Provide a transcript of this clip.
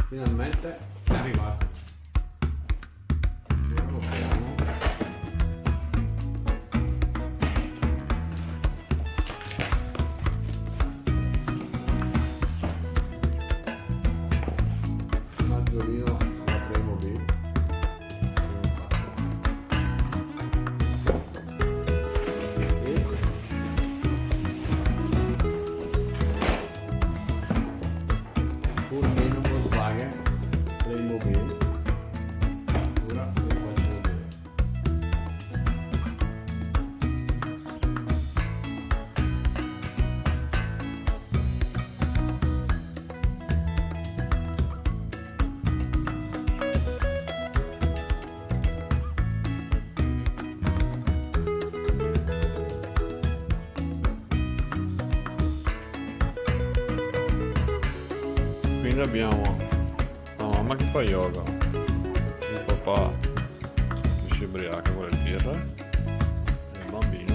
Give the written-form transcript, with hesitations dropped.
Finalmente è arrivato. Lo apriamo. Maggiolino da playmobil. Pulmino Volkswagen playmobil. Ora vi faccio vedere. Quindi abbiamo la mamma che fa yoga, il papà che si ubriaca con il birra, e il bambino